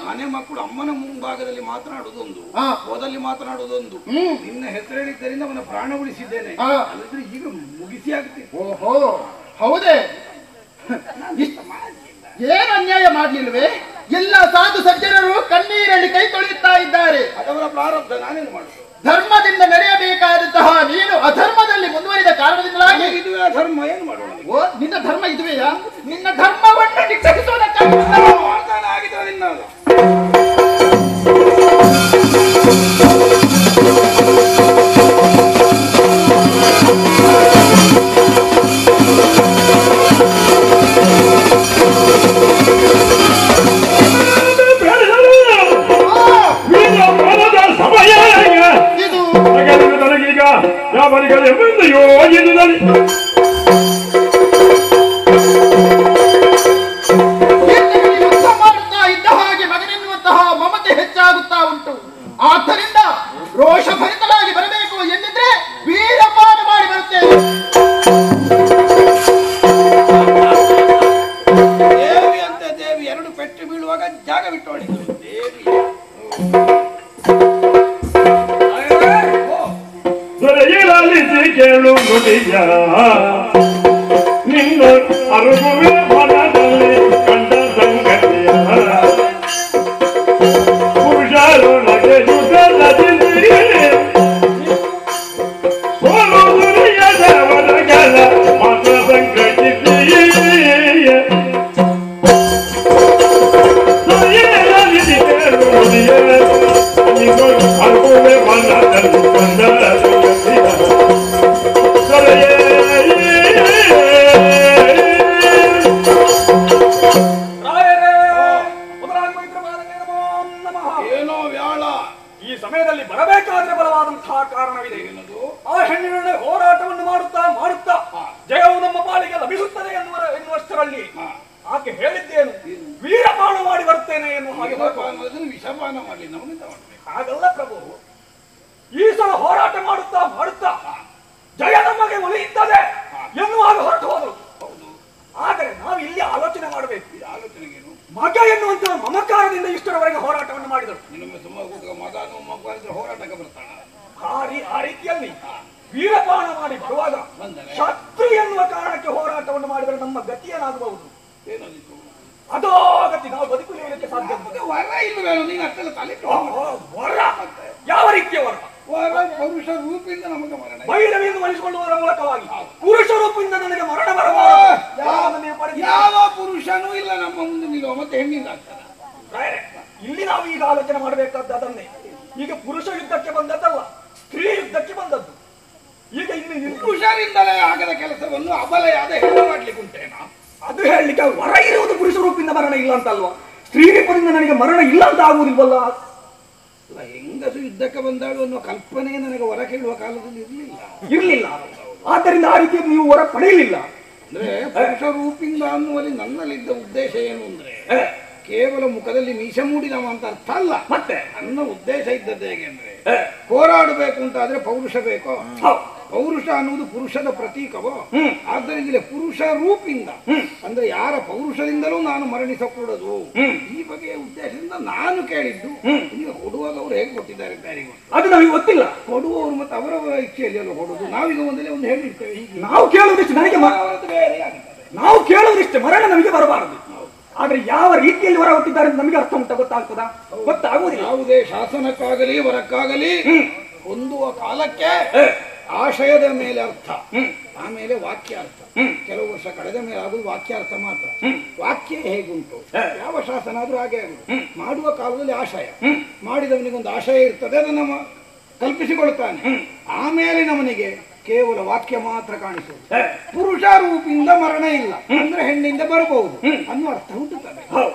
ಮನೆ ಮಕ್ಕಳು ಅಮ್ಮನ ಮುಂಭಾಗದಲ್ಲಿ ಮಾತನಾಡುವುದೊಂದು, ಹೋದಲ್ಲಿ ಮಾತನಾಡುವುದೊಂದು. ನಿನ್ನ ಹೆಸರು ಹೇಳಿದ್ದರಿಂದ ಅವನ ಪ್ರಾಣ ಉಳಿಸಿದ್ದೇನೆ. ಅಲ್ಲದ್ರೆ ಈಗ ಮುಗಿಸಿ ಆಗ್ತೀನಿ. ಹೌದೇ? ಏನು ಅನ್ಯಾಯ ಮಾಡ್ಲಿಲ್ವೇ? ಎಲ್ಲ ಸಾಧು ಸಜ್ಜನರು ಕಣ್ಣೀರಲ್ಲಿ ಕೈ ತೊಳೆಯುತ್ತಾ ಇದ್ದಾರೆ. ಅದವರ ಪ್ರಾರಬ್ಧ, ನಾನೇನು ಮಾಡುದು? ಧರ್ಮದಿಂದ ನಡೆಯಬೇಕಾದಂತಹ ನೀನು ಅಧರ್ಮದಲ್ಲಿ ಮುಂದುವರಿದ ಕಾರಣದಿಂದಾಗಿ ಇದುವೇ ಅಧರ್ಮ. ಏನು ಮಾಡೋಣ? ನಿನ್ನ ಧರ್ಮ ಇದುವೆಯಾ? ನಿನ್ನ ಧರ್ಮವನ್ನು ನಿಗ್ರಹಿಸುವುದಕ್ಕಾಗಿ ಆಗಿದ್ರೆ ನಿನ್ನ ಯುದ್ಧ ಮಾಡುತ್ತಾ ಇದ್ದ ಹಾಗೆ ಮಗ ಪೌರುಷ ಭರಿತನಾಗಿ ಬರಬೇಕು ಎಂದಿದ್ರೆ ವೀರಪಾನ ಮಾಡಿ ಬರುತ್ತೇನೆ. ದೇವಿ ಅಂತ ದೇವಿ ಎರಡು ಪೆಟ್ಟು ಬೀಳುವಾಗ ಜಾಗ ಬಿಟ್ಟು ಹೊಡಿದ್ರು ದೇವಿ. ದೊರೆಯಿರಲಿಸಿ ಕೇಳು ನುಡಿಯ ನಿನ್ನ ಅರುಗುವೆ ಮನದಲ್ಲಿ ಕಂಡ ಸಂಗತಿಯ ಪುರುಷರೊಳಗೆ ಯುಗದಲ್ಲಿ ಸೋಲು ದುರ್ಯದವರಗಳ ಮಾತ್ರ ಸಂಘಟಿಸಿ ದೊರೆಯಿರಲಿಸಿ ಕೇಳು ನುಡಿಯ ನಿನ್ನ ಅರುಗುವೆ ಮನದಲ್ಲಿ ಕಂಡ ಏನೋ ವ್ಯಾಳ ಈ ಸಮಯದಲ್ಲಿ ಬರಬೇಕಾದ್ರೆ ಬಲವಾದಂತಹ ಕಾರಣವಿದೆ. ಆ ಹೆಣ್ಣಿನ ಹೋರಾಟವನ್ನು ಮಾಡುತ್ತಾ ಮಾಡುತ್ತಾ ಜಯವು ನಮ್ಮ ಪಾಲಿಗೆ ಲಭಿಸುತ್ತದೆ ಎನ್ನುವಷ್ಟರಲ್ಲಿ ಆಕೆ ಹೇಳಿದ್ದೇನು, ವೀರಪಾನ ಮಾಡಿ ಬರ್ತೇನೆ ಎನ್ನುವ ಹಾಗೆ ವಿಷಪಾನ ಮಾಡಲಿ ನಮಗೆ ಹಾಗಲ್ಲ ಪ್ರಭು. ಈ ಸಲ ಹೋರಾಟ ಮಾಡುತ್ತಾ ಮಾಡುತ್ತಾ ಜಯ ನಮಗೆ ಒಲಿಯುತ್ತದೆ ಎನ್ನುವಾಗ ಹೊರಟು ಹೋದರು. ಆದರೆ ನಾವು ಇಲ್ಲಿ ಆಲೋಚನೆ ಮಾಡಬೇಕು. ಆಲೋಚನೆಗೇನು ಮಗ ಎನ್ನುವಂತಹ ಮಮಕಾರದಿಂದ ಇಷ್ಟರವರೆಗೆ ಹೋರಾಟವನ್ನು ಮಾಡಿದರು. ಮಗನು ಮಗು ಹೋರಾಟಕ್ಕೆ ಬರ್ತಾನ. ಆ ರೀತಿಯಲ್ಲಿ ವೀರಪಾನ ಮಾಡಿ ಬರುವಾಗ ಶತ್ರು ಎನ್ನುವ ಕಾರಣಕ್ಕೆ ಹೋರಾಟವನ್ನು ಮಾಡಿದರೆ ನಮ್ಮ ಗತಿ ಏನಾಗಬಹುದು? ಏನಾದಿತ್ತು ಅದೋ ಗತಿ, ನಾವು ಬದುಕುಳಿಯಲಿಕ್ಕೆ ಸಾಧ್ಯ. ವರ ಇಲ್ಲವೇನು? ನೀನು ಅಷ್ಟೆಲ್ಲ ತಲೆ ವರ ಯಾವ ರೀತಿಯ ವರ? ವರ ಪುರುಷ ರೂಪದಿಂದ ನಮಗೆ ಮರಣ. ಭೈರವಿಯನ್ನು ಒಲಿಸಿಕೊಳ್ಳುವುದರ ಮೂಲಕವಾಗಿ ಪುರುಷ ರೂಪದಿಂದ ನನಗೆ ಮರಣ ಬರಬಾರದು. ಯಾವ ಪುರುಷನೂ ಇಲ್ಲ ನಮ್ಮ ಮುಂದೆ ನಿಲ್ಲುವ, ಮತ್ತೆ ಹೆಣ್ಣಿಂದ ಆಗ್ತಾನೆ. ಇಲ್ಲಿ ನಾವು ಈಗ ಆಲೋಚನೆ ಮಾಡಬೇಕಾದ ಅದನ್ನೇ. ಈಗ ಪುರುಷ ಯುದ್ಧಕ್ಕೆ ಬಂದದ್ದಲ್ಲ, ಸ್ತ್ರೀ ಯುದ್ಧಕ್ಕೆ ಬಂದದ್ದು. ಈಗ ಇಲ್ಲಿ ಪುರುಷರಿಂದಲೇ ಆಗದ ಕೆಲಸವನ್ನು ಅಬಲೆಯಾದ ಹೆಣ್ಣು ಮಾಡ್ಲಿಕ್ಕೆ ಉಂಟೇನಾ? ಅದು ಹೇಳಲಿಕ್ಕೆ ವರ ಇರುವುದು ಪುರುಷ ರೂಪದಿಂದ ಮರಣ ಇಲ್ಲ ಅಂತ ಅಲ್ವಾ? ಸ್ತ್ರೀ ರೂಪದಿಂದ ನನಗೆ ಮರಣ ಇಲ್ಲ ಅಂತ ಆಗುವುದಿಲ್ವಲ್ಲ? ಹೆಂಗಸು ಯುದ್ಧಕ್ಕೆ ಬಂದಾಳು ಅನ್ನುವ ಕಲ್ಪನೆ ನನಗೆ ವರ ಕೇಳುವ ಕಾಲದಲ್ಲಿ ಇರಲಿಲ್ಲ. ಆದ್ದರಿಂದ ಆ ರೀತಿ ನೀವು ವರ ಪಡೆಯಲಿಲ್ಲ. ಅಂದ್ರೆ ಪುರುಷ ರೂಪಿಂದ ಅನ್ನುವಲ್ಲಿ ನನ್ನಲ್ಲಿದ್ದ ಉದ್ದೇಶ ಏನು ಅಂದ್ರೆ ಕೇವಲ ಮುಖದಲ್ಲಿ ಮೀಸೆ ಮೂಡಿದವ ಅಂತ ಅರ್ಥ ಅಲ್ಲ. ಮತ್ತೆ ನನ್ನ ಉದ್ದೇಶ ಇದ್ದದ್ದು ಹೇಗೆ ಅಂದ್ರೆ, ಹೋರಾಡಬೇಕು ಅಂತ ಆದ್ರೆ ಪೌರುಷ ಬೇಕೋ? ಪೌರುಷ ಅನ್ನುವುದು ಪುರುಷದ ಪ್ರತೀಕವೋ? ಆದ್ದರಿಂದ ಪುರುಷ ರೂಪಿಂದ ಅಂದ್ರೆ ಯಾರ ಪೌರುಷದಿಂದಲೂ ನಾನು ಮರಣಿಸಕೂಡದು, ಈ ಬಗೆಯ ಉದ್ದೇಶದಿಂದ ನಾನು ಕೇಳಿದ್ದು. ಈಗ ಕೊಡುವಾಗ ಅವರು ಹೇಗೆ ಕೊಟ್ಟಿದ್ದಾರೆ ಅಂತ ಯಾರಿಗೂ ಅದು ನಮಗೆ ಗೊತ್ತಿಲ್ಲ. ಕೊಡುವವರು ಮತ್ತೆ ಅವರವರ ಇಚ್ಛೆಯಲ್ಲಿ ಎಲ್ಲ ಕೊಡುದು. ನಾವೀಗ ಒಂದಲೇ ಒಂದು ಹೇಳಿರ್ತೇವೆ, ಹೀಗೆ ನಾವು ಕೇಳುವುದಿಷ್ಟು ನನಗೆ ಬೇರೆ ಆಗುತ್ತದೆ. ನಾವು ಕೇಳುವುದಿಷ್ಟು ಮರಣ ನಮಗೆ ಬರಬಾರದು. ಆದ್ರೆ ಯಾವ ರೀತಿಯಲ್ಲಿ ಹೊರ ಹುಟ್ಟಿದ್ದಾರೆ ಅಂತ ನಮಗೆ ಅರ್ಥ ಉಂಟ ಗೊತ್ತಾಗ್ತದ? ಗೊತ್ತಾಗುವುದಿಲ್ಲ. ಯಾವುದೇ ಶಾಸನಕ್ಕಾಗಲಿ ವರಕ್ಕಾಗಲಿ ಹೊಂದುವ ಕಾಲಕ್ಕೆ ಆಶಯದ ಮೇಲೆ ಅರ್ಥ, ಆಮೇಲೆ ವಾಕ್ಯಾರ್ಥ. ಕೆಲವು ವರ್ಷ ಕಳೆದ ಮೇಲೆ ಆಗುದು ವಾಕ್ಯಾರ್ಥ ಮಾತ್ರ. ವಾಕ್ಯ ಹೇಗುಂಟು, ಯಾವ ಶಾಸನ ಆದ್ರೂ ಹಾಗೆ ಆಗುದು. ಮಾಡುವ ಕಾಲದಲ್ಲಿ ಆಶಯ, ಮಾಡಿದವನಿಗೊಂದು ಆಶಯ ಇರ್ತದೆ, ಅದನ್ನು ಕಲ್ಪಿಸಿಕೊಳ್ತಾನೆ. ಆಮೇಲೆ ನವನಿಗೆ ಕೇವಲ ವಾಕ್ಯ ಮಾತ್ರ ಕಾಣಿಸುವುದು. ಪುರುಷ ರೂಪಿಂದ ಮರಣ ಇಲ್ಲ ಅಂದ್ರೆ ಹೆಣ್ಣಿಂದ ಬರಬಹುದು ಅನ್ನೋ ಅರ್ಥ ಹುಟ್ಟುತ್ತದೆ.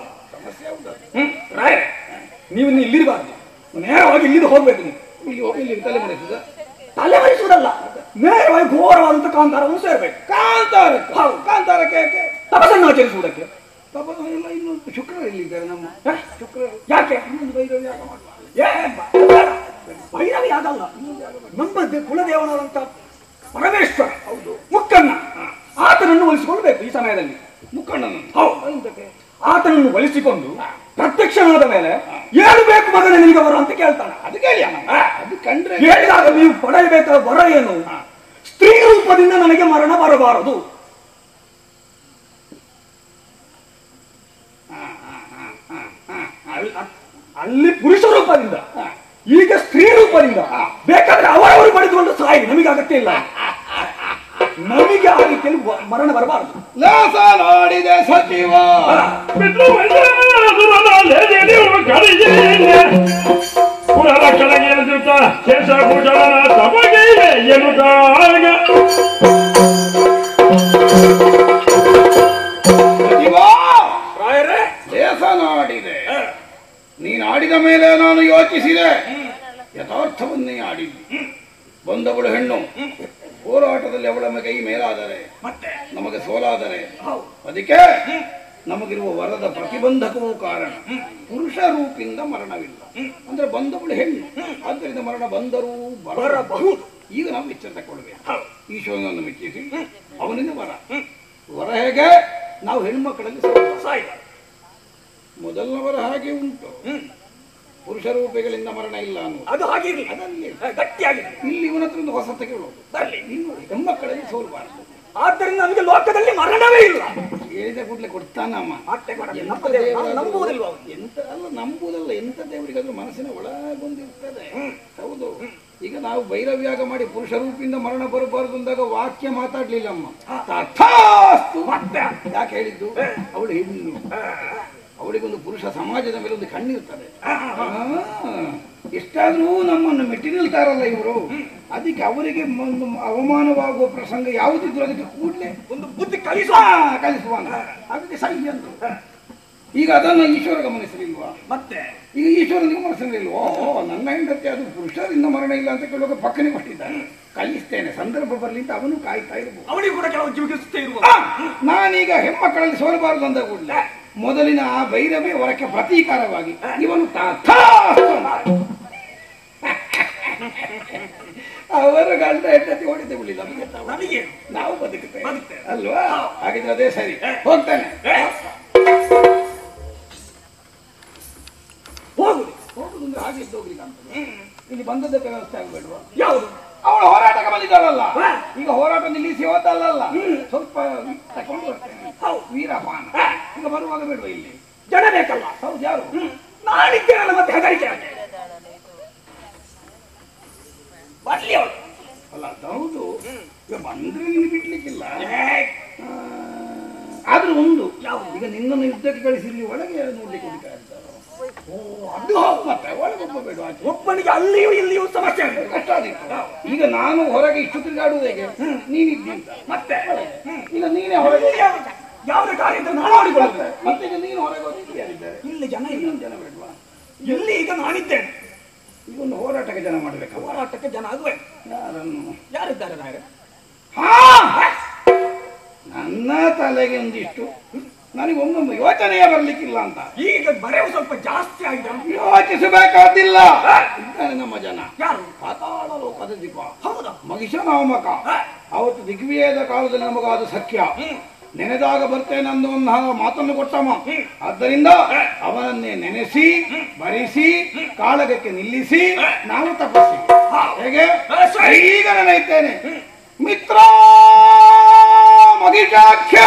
ಸಮಸ್ಯೆ ಹೌದು. ನೀವು ಇಲ್ಲಿರಬಾರ್ದು, ನೇರವಾಗಿ ಇಲ್ಲಿಂದ ಹೋಗ್ಬೇಕು. ಇಲ್ಲಿ ಹೋಗಿ ಇಲ್ಲಿ ತಲೆ ಮರೆಸಿದ ತಲೆ ಮರೆಸುವುದಲ್ಲ, ನೇರವಾಗಿ ಘೋರವಾದಂತ ಕಾಂತಾರವನ್ನು ಸೇರ್ಬೇಕು. ಕಾಂತಾರಕ್ಕೆ ಯಾಕೆ? ತಪಸ್ಸನ್ನು ಆಚರಿಸುವುದಕ್ಕೆ. ತಪಸ್ಸು ಇಲ್ಲ, ಇನ್ನು ಶುಕ್ರ ಇಲ್ಲಿದ್ದಾರೆ ನಮ್ಮ ಶುಕ್ರ. ಯಾಕೆ? ಭೈರವಿ ಯಾಗ ಮಾಡುವ. ಭೈರವಿ ಆಗಲ್ಲ, ನಮ್ಮ ಕುಲದೇವನಾದಂತ ಪರಮೇಶ್ವರ, ಹೌದು, ಮುಕ್ಕಣ್ಣ, ಆತನನ್ನು ಒಲಿಸಿಕೊಳ್ಬೇಕು ಈ ಸಮಯದಲ್ಲಿ. ಮುಕ್ಕಣ್ಣನನ್ನು ಆತನನ್ನು ಒಲಿಸಿಕೊಂಡು ಪ್ರತ್ಯಕ್ಷನಾದ ಮೇಲೆ ಏನು ಬೇಕು ಮಗನ ನಿನಗೆ ವರ ಅಂತ ಕೇಳ್ತಾನೆ. ಅದು ಕೇಳಿ, ಅದು ಕಂಡ್ರೆ ಹೇಳಿದಾಗ ನೀವು ಪಡೆಯಬೇಕಾದ ವರ ಏನು? ಸ್ತ್ರೀ ರೂಪದಿಂದ ನನಗೆ ಮರಣ ಬರಬಾರದು. ಅಲ್ಲಿ ಪುರುಷ ರೂಪದಿಂದ, ಈಗ ಸ್ತ್ರೀ ರೂಪದಿಂದ. ಬೇಕಾದ್ರೆ ಅವರವರು ಪಡೆದುಕೊಂಡು ಸಾಯಿ, ನಮಗೆ ಅಗತ್ಯ ಇಲ್ಲ. ನಮಗೆ ಆ ರೀತಿಯಲ್ಲಿ ಮರಣ ಬರಬಾರದು. ಲಾಸ ನೋಡಿದೆ ಸಚಿವ ಪುರರಕ್ಷಣೆಗೆ ಶೇಷಭೂಷಣ ತಮಗೆ ಎನ್ನುತ್ತಾಗ ಸಚಿವ ಲೇಸ ನಾಡಿದೆ. ನೀನು ಆಡಿದ ಮೇಲೆ ನಾನು ಯೋಚಿಸಿದೆ, ಯಥಾರ್ಥವನ್ನೇ ಆಡಿದ್ದು. ಬಂದವಳು ಹೆಣ್ಣು, ಹೋರಾಟದಲ್ಲಿ ಅವಳ ಕೈ ಮೇಲಾದರೆ ನಮಗೆ ಸೋಲಾದರೆ ಅದಕ್ಕೆ ನಮಗಿರುವ ವರದ ಪ್ರತಿಬಂಧಕವೂ ಕಾರಣ. ಪುರುಷ ರೂಪಿಂದ ಮರಣವಿಲ್ಲ ಅಂದ್ರೆ ಬಂದವಳು ಹೆಣ್ಣು, ಆದ್ದರಿಂದ ಮರಣ ಬಂದರೂ ಬರಬಹುದು. ಈಗ ನಾವು ಎಚ್ಚರ ತಗೊಳ್ಬೇಕು. ಈಶ್ವರನನ್ನು ಮೆಚ್ಚಿಸಿ ಅವನಿಂದ ವರ ಹೇಗೆ ನಾವು ಹೆಣ್ಮಕ್ಕಳಲ್ಲಿ ಮೊದಲನ ವರ ಹಾಗೆ ಉಂಟು. ಪುರುಷ ರೂಪಿಗಳಿಂದ ಮರಣ ಇಲ್ಲ ಅನ್ನೋದು ಅದು ಹಾಗಿರಲಿ, ಅದರಲ್ಲಿ ಗಟ್ಟಿಯಾಗಿದೆ. ಇಲ್ಲಿ ಇವನ ಹತ್ರ ಒಂದು ಹೊಸ ಕೇಳೋದು ಇನ್ನು ಹೆಣ್ಮಕ್ಕಳಲ್ಲಿ ಸೋಲ್ಬಾರದು. ಆದ್ದರಿಂದ ನಮಗೆ ಲೋಕದಲ್ಲಿ ಮರಣವೇ ಇಲ್ಲ. ಹೇಳಿದ ಕೂಡಲೇ ಕೊಡ್ತಾನಮ್ಮ. ನಂಬುವುದಿಲ್ವ? ಎಂತ ಅಲ್ಲ, ನಂಬುವುದಲ್ಲ. ಎಂತ ದೇವರಿಗಾದ್ರೂ ಮನಸ್ಸಿನ ಒಳಗೊಂದಿರ್ತದೆ. ಹೌದು. ಈಗ ನಾವು ಭೈರವ್ಯಾಗ ಮಾಡಿ ಪುರುಷ ರೂಪಿಂದ ಮರಣ ಬರಬಾರದು ಅಂದಾಗ ವಾಕ್ಯ ಮಾತಾಡ್ಲಿಲ್ಲಮ್ಮ. ತಥಾಸ್ತು ಯಾಕೆ ಹೇಳಿದ್ದು? ಅವಳು ಹೆಣ್ಣು, ಅವಳಿಗೊಂದು ಪುರುಷ ಸಮಾಜದ ಮೇಲೆ ಒಂದು ಕಣ್ಣಿರ್ತದೆ. ಎಷ್ಟಾದ್ರೂ ನಮ್ಮನ್ನು ಮೆಟ್ಟಿ ನಿಲ್ತಾರಲ್ಲ ಇವರು, ಅದಕ್ಕೆ ಅವರಿಗೆ ಒಂದು ಅವಮಾನವಾಗುವ ಪ್ರಸಂಗ ಯಾವುದಿದ್ರು ಅದಕ್ಕೆ ಕೂಡಲೇ ಒಂದು ಬುದ್ಧಿ ಕಲಿಸುವ ಅದಕ್ಕೆ ಸಹಿ ಅಂತ. ಈಗ ಅದನ್ನು ಈಶ್ವರ ಗಮನಿಸಲಿಲ್ವಾ? ಮತ್ತೆ ಈಗ ಈಶ್ವರನಿಗೆ ಗಮನಿಸಲಿಲ್ವೋ? ನನ್ನ ಹೆಂಡತಿ ಅದು ಪುರುಷರಿಂದ ಮರಣ ಇಲ್ಲ ಅಂತ ಕೇಳುವಾಗ ಪಕ್ಕನೆ ಕೊಟ್ಟಿದ್ದಾನೆ. ಕಲಿಸ್ತೇನೆ, ಸಂದರ್ಭ ಬರಲಿ ಅಂತ ಅವನು ಕಾಯ್ತಾ ಇರಬಹುದು. ಅವನಿಗೆ ಕೂಡ ಕೆಲವು ಜೀವಿಸುತ್ತೇ ಇರುವ. ನಾನೀಗ ಹೆಣ್ಮಕ್ಕಳಲ್ಲಿ ಸೋಲಬಾರದು ಅಂದ ಕೂಡಲೇ ಮೊದಲಿನ ಆ ಭೈರವೇ ಹೊರಕ್ಕೆ ಪ್ರತೀಕಾರವಾಗಿ ಇವನು ಅವರ ಗಂಡ ಹೆಂಡತಿ ಹೊಡಿತೆ ಬಿಡಿ ನಮಗೆ ನಾವು ಬದುಕುತ್ತೇವೆ ಅಲ್ವಾ? ಹಾಗಿದ್ರೆ ಅದೇ ಸರಿ, ಹೋಗ್ತಾನೆ. ಹೋಗುದು ಹಾಗಿದ್ದು ಹೋಗ್ಲಿಕ್ಕೆ ಅಂತ ಇಲ್ಲಿ ಬಂದದ್ದಕ್ಕೆ ವ್ಯವಸ್ಥೆ ಆಗಬೇಡುವ? ಯಾವುದು? ಅವಳು ಹೋರಾಟಕ್ಕೆ ಬಂದಿದ್ದಾಳಲ್ಲ, ಈಗ ಹೋರಾಟ ನಿಲ್ಲಿಸಿ ಹೋದಲ್ಲ, ಸ್ವಲ್ಪ ತಕೊಂಡು ಬರ್ತೇನೆ. ವೀರಪಾನ ಈಗ ಬರುವಾಗ ಬೇಡುವ? ಇಲ್ಲಿ ಜನ ಬೇಕಲ್ಲ. ಹೌದು, ಯಾರು? ನಾನಿದ್ದೇನಲ್ಲ, ಮತ್ತೆ ಹೆದರಿಕೆ ಬರ್ಲಿ ಅವಳು. ಅಲ್ಲ ಹೌದು, ಈಗ ಬಂದ್ರೆ ನೀನು ಬಿಡ್ಲಿಕ್ಕಿಲ್ಲ. ಆದ್ರೂ ಒಂದು, ಈಗ ನಿನ್ನನ್ನು ಯುದ್ಧಕ್ಕೆ ಕಳಿಸಿರ್ಲಿ ಒಳಗೆ ನೋಡ್ಲಿಕ್ಕೆ ಹೋಗ್ತಾ ಇರ್ತಾರೆ. ಅದು ಮತ್ತೆ ಒಳಗೆ ಒಪ್ಪಬೇಡ. ಒಬ್ಬನಿಗೆ ಅಲ್ಲಿಯೂ ಇಲ್ಲಿಯೂ ಸಮಸ್ಯೆ ಕಷ್ಟ ಆದಿತ್ತು. ಈಗ ನಾನು ಹೊರಗೆ ಇಷ್ಟು ತಿರುಗಾಡುವುದು ಹೇಗೆ? ನೀನಿದ್ದಂತ ಮತ್ತೆ ಈಗ ನೀನೇ ಹೊರಗೆ ಯಾವುದೇ ಕಾರ್ಯ ಅಂತ ನಾನು ಮಾಡಿಕೊಳ್ಳುತ್ತೆ. ಮತ್ತೆ ಈಗ ನೀನು ಹೊರಗೆ ಹೋಗಿ ಯಾರಿದ್ದಾರೆ? ಇಲ್ಲಿ ಜನ ಇಲ್ಲ. ಇನ್ನೊಂದು ಜನ ಬೇಡವಾ? ಎಲ್ಲಿ ಈಗ ನಾನಿದ್ದೇನೆ. ಈಗ ಒಂದು ಹೋರಾಟಕ್ಕೆ ಜನ ಮಾಡ್ಬೇಕು. ಹೋರಾಟಕ್ಕೆ ಜನ ಅದುವೇ. ಯಾರನ್ನು? ಯಾರಿದ್ದಾರೆ ನಾಯಕ? ನನ್ನ ತಲೆಗೆ ಒಂದಿಷ್ಟು ನನಗೊಮ್ಮೊಮ್ಮೆ ಯೋಚನೆಯೇ ಬರ್ಲಿಕ್ಕಿಲ್ಲ ಅಂತ. ಈಗ ಬರೆಯವು ಸ್ವಲ್ಪ ಜಾಸ್ತಿ ಆಗಿದೆ. ಯೋಚಿಸಬೇಕಾದಿಲ್ಲ. ಇದ್ದಾರೆ ನಮ್ಮ ಜನ. ಯಾರು? ಪಾತಾಳ ಲೋಕದ ದೀಪ. ಹೌದಾ? ಮಹಿಷ ನಾಮಕ. ಅವತ್ತು ದಿಗ್ವಿಜಯದ ಕಾಲದಲ್ಲಿ ನಮಗಾದ ಸಖ್ಯ ನೆನೆದಾಗ ಬರ್ತೇನೆ ಅಂದು ಒಂದು ಮಾತನ್ನು ಕೊಟ್ಟಮ್ಮ. ಆದ್ದರಿಂದ ಅವನನ್ನೇ ನೆನೆಸಿ ಬರಿಸಿ ಕಾಳಗಕ್ಕೆ ನಿಲ್ಲಿಸಿ ನಾವು ತಪಸ್ಸಿ ಹೇಗೆ ಈಗ ನೆನೆಯುತ್ತೇನೆ. ಮಿತ್ರ ಮಗಿಷಾಖ್ಯ